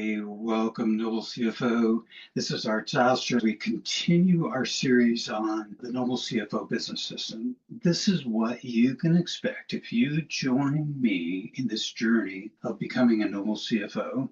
Hey, welcome, Noble CFO. This is Art Zouster. We continue our series on the Noble CFO business system. This is what you can expect if you join me in this journey of becoming a Noble CFO.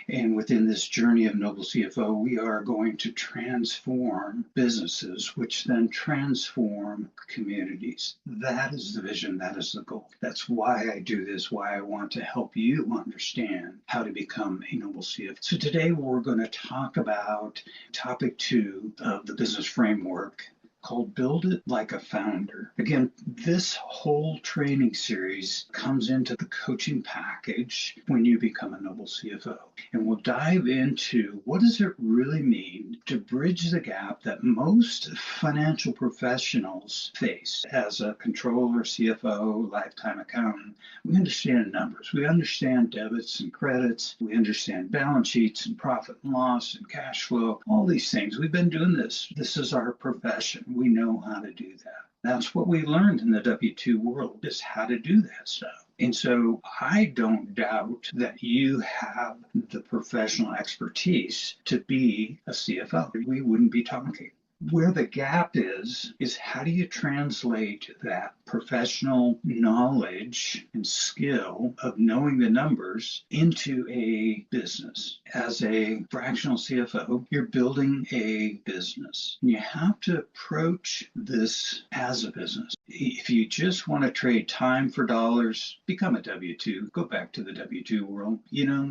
And within this journey of Noble CFO, we are going to transform businesses, which then transform communities. That is the vision. That is the goal. That's why I do this, why I want to help you understand how to become a Noble CFO. So today we're going to talk about topic 2 of the business framework, called Build It Like a Founder. Again, this whole training series comes into the coaching package when you become a Noble CFO. And we'll dive into what does it really mean to bridge the gap that most financial professionals face. As a controller, CFO, lifetime accountant, we understand numbers. We understand debits and credits. We understand balance sheets and profit and loss and cash flow, all these things. We've been doing this. This is our profession. We know how to do that. That's what we learned in the W-2 world, is how to do that stuff. And so I don't doubt that you have the professional expertise to be a CFO. We wouldn't be talking. Where the gap is how do you translate that professional knowledge and skill of knowing the numbers into a business? As a fractional CFO, you're building a business. You have to approach this as a business. If you just want to trade time for dollars, become a W-2. Go back to the W-2 world.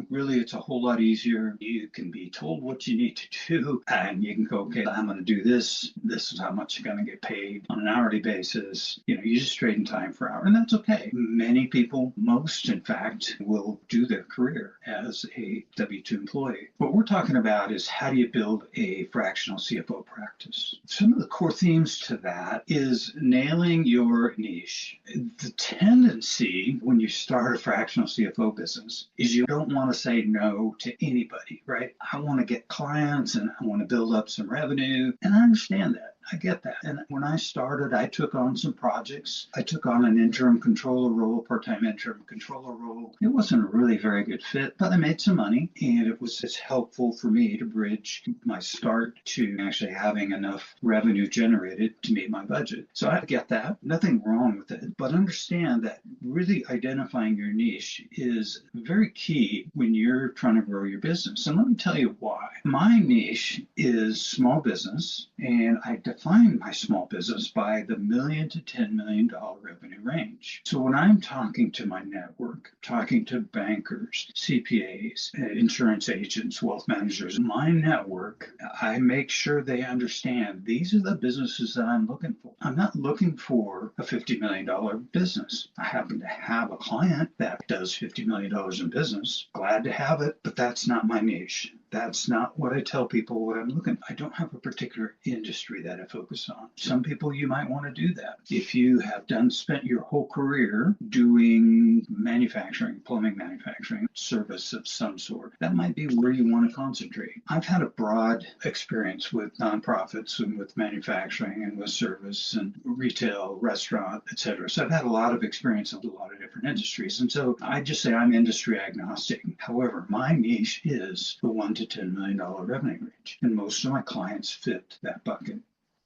Really, it's a whole lot easier. You can be told what you need to do, and you can go, okay, I'm going to do this. This is how much you're going to get paid on an hourly basis. You just trade in time for hour, and that's okay. Many people, most in fact, will do their career as a W-2 employee. What we're talking about is how do you build a fractional CFO practice? Some of the core themes to that is nailing your niche. The tendency when you start a fractional CFO business is you don't want to say no to anybody, right? I want to get clients and I want to build up some revenue, and I understand that. I get that. And when I started, I took on some projects. I took on an interim controller role, part-time interim controller role. It wasn't a really very good fit, but I made some money, and it was helpful for me to bridge my start to actually having enough revenue generated to meet my budget. So I get that. Nothing wrong with it. But understand that really identifying your niche is very key when you're trying to grow your business. And let me tell you why. My niche is small business, and I define my small business by the $1 million to $10 million revenue range. So when I'm talking to my network, talking to bankers, CPAs, insurance agents, wealth managers, my network, I make sure they understand these are the businesses that I'm looking for. I'm not looking for a $50 million business. I happen to have a client that does $50 million in business. Glad to have it, but that's not my niche. That's not what I tell people what I'm looking for. I don't have a particular industry that I focus on. Some people, you might want to do that. If you have spent your whole career doing manufacturing, plumbing manufacturing, service of some sort, that might be where you want to concentrate. I've had a broad experience with nonprofits and with manufacturing and with service and retail, restaurant, etc. So I've had a lot of experience in a lot of different industries. And so I just say I'm industry agnostic. However, my niche is the $1 to $10 million revenue range. And most of my clients fit that bucket.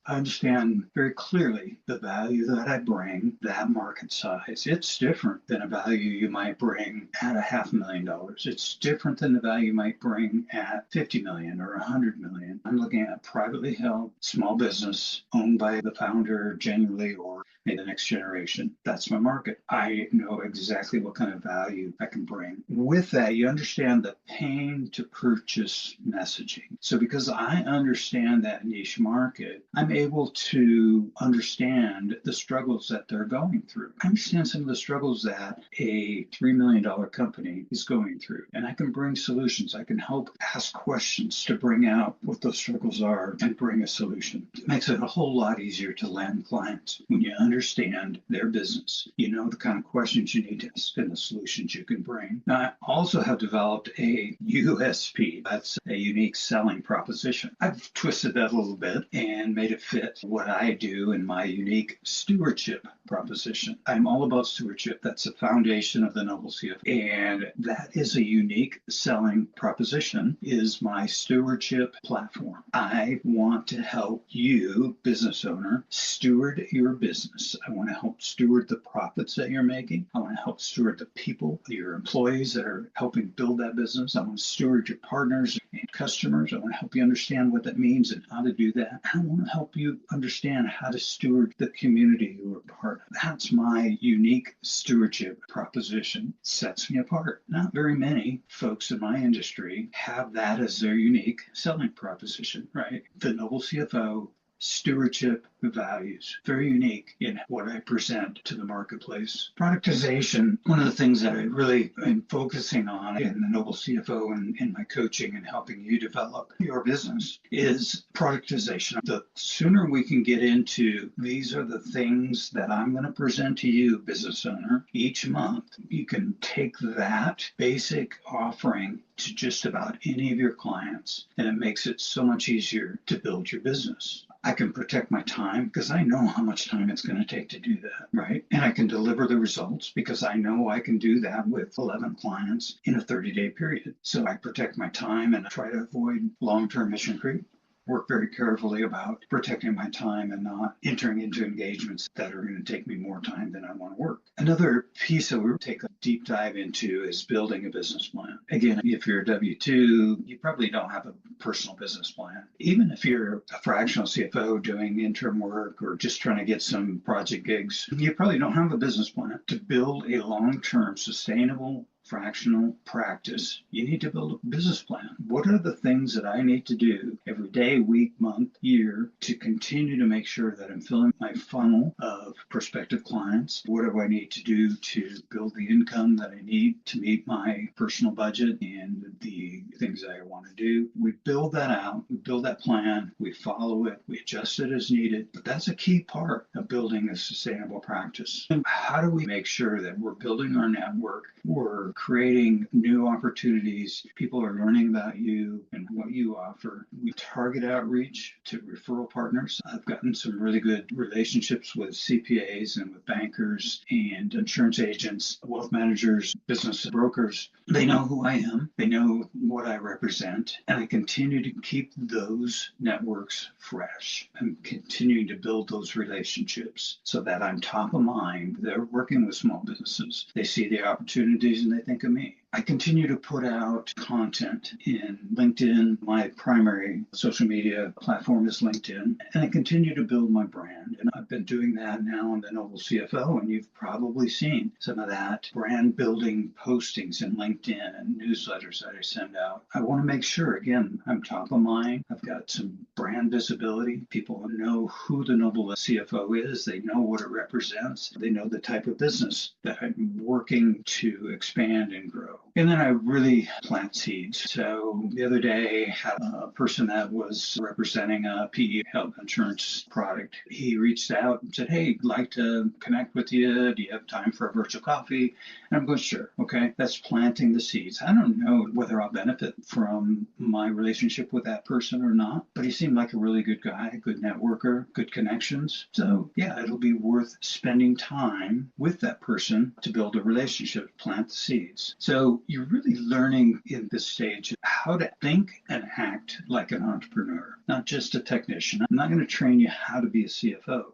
I understand very clearly the value that I bring, that market size. It's different than a value you might bring at $500,000. It's different than the value you might bring at 50 million or 100 million. I'm looking at privately held small business owned by the founder genuinely, or maybe the next generation. That's my market. I know exactly what kind of value I can bring. With that, you understand the pain to purchase messaging. So because I understand that niche market, I'm able to understand the struggles that they're going through. I understand some of the struggles that a $3 million company is going through, and I can bring solutions. I can help ask questions to bring out what those struggles are and bring a solution. It makes it a whole lot easier to land clients when you understand their business. You know the kind of questions you need to ask and the solutions you can bring. Now, I also have developed a USP. That's a unique selling proposition. I've twisted that a little bit and made it fit what I do in my unique stewardship proposition. I'm all about stewardship. That's the foundation of the Noble CFO. And that is a unique selling proposition, is my stewardship platform. I want to help you, business owner, steward your business. I want to help steward the profits that you're making. I want to help steward the people, your employees that are helping build that business. I want to steward your partners and customers. I want to help you understand what that means and how to do that. I want to help you understand how to steward the community you are part of. That's my unique stewardship proposition. Sets me apart. Not very many folks in my industry have that as their unique selling proposition, right? The Noble CFO stewardship values, very unique in what I present to the marketplace. Productization, one of the things that I really am focusing on in the Noble CFO and in my coaching and helping you develop your business is productization. The sooner we can get into these are the things that I'm going to present to you, business owner, each month, you can take that basic offering to just about any of your clients, and it makes it so much easier to build your business. I can protect my time because I know how much time it's going to take to do that, right? And I can deliver the results because I know I can do that with 11 clients in a 30-day period. So I protect my time and I try to avoid long-term mission creep. Work very carefully about protecting my time and not entering into engagements that are going to take me more time than I want to work. Another piece that we'll take a deep dive into is building a business plan. Again, if you're a W-2, you probably don't have a personal business plan. Even if you're a fractional CFO doing interim work or just trying to get some project gigs, you probably don't have a business plan. To build a long-term sustainable fractional practice, you need to build a business plan. What are the things that I need to do every day, week, month, year to continue to make sure that I'm filling my funnel of prospective clients? What do I need to do to build the income that I need to meet my personal budget and the things that I want to do? We build that out, we build that plan, we follow it, we adjust it as needed. But that's a key part of building a sustainable practice. And how do we make sure that we're building our network, we're creating new opportunities, people are learning about you and what you offer? We target outreach to referral partners. I've gotten some really good relationships with CPAs and with bankers and insurance agents, wealth managers, business brokers. They know who I am. They know what I represent. And I continue to keep those networks fresh and continuing to build those relationships so that I'm top of mind. They're working with small businesses. They see the opportunities and they think of me. I continue to put out content in LinkedIn. My primary social media platform is LinkedIn, and I continue to build my brand. And I've been doing that now in the Noble CFO, and you've probably seen some of that brand building postings in LinkedIn and newsletters that I send out. I want to make sure, again, I'm top of mind. I've got some brand visibility. People know who the Noble CFO is. They know what it represents. They know the type of business that I'm working to expand and grow. And then I really plant seeds. So the other day, I had a person that was representing a PE health insurance product. He reached out and said, "Hey, I'd like to connect with you. Do you have time for a virtual coffee?" And I'm going, "Sure." Okay, that's planting the seeds. I don't know whether I'll benefit from my relationship with that person or not, but he seemed like a really good guy, a good networker, good connections. So yeah, it'll be worth spending time with that person to build a relationship, plant the seeds. So you're really learning in this stage how to think and act like an entrepreneur, not just a technician. I'm not going to train you how to be a CFO.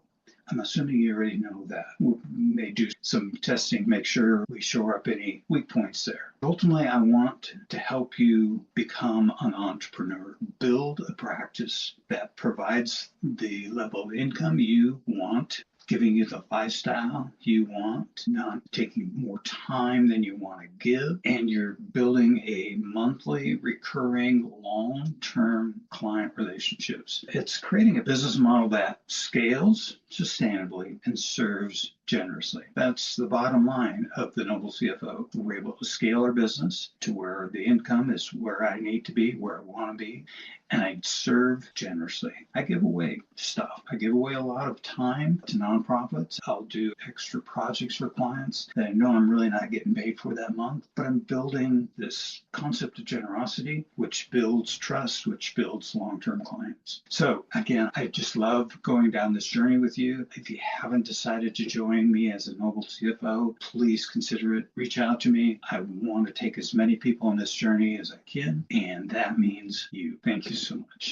I'm assuming you already know that. We may do some testing, make sure we shore up any weak points there. Ultimately, I want to help you become an entrepreneur, build a practice that provides the level of income you want, giving you the lifestyle you want, not taking more time than you want to give, and you're building a monthly, recurring, long-term client relationships. It's creating a business model that scales sustainably and serves generously. That's the bottom line of the Noble CFO. We're able to scale our business to where the income is where I need to be, where I want to be, and I serve generously. I give away stuff. I give away a lot of time to nonprofits. I'll do extra projects for clients that I know I'm really not getting paid for that month, but I'm building this concept of generosity, which builds trust, which builds long-term clients. So again, I just love going down this journey with you. If you haven't decided to join me as a Noble CFO, please consider it. Reach out to me. I want to take as many people on this journey as I can, and that means you. Thank you so much.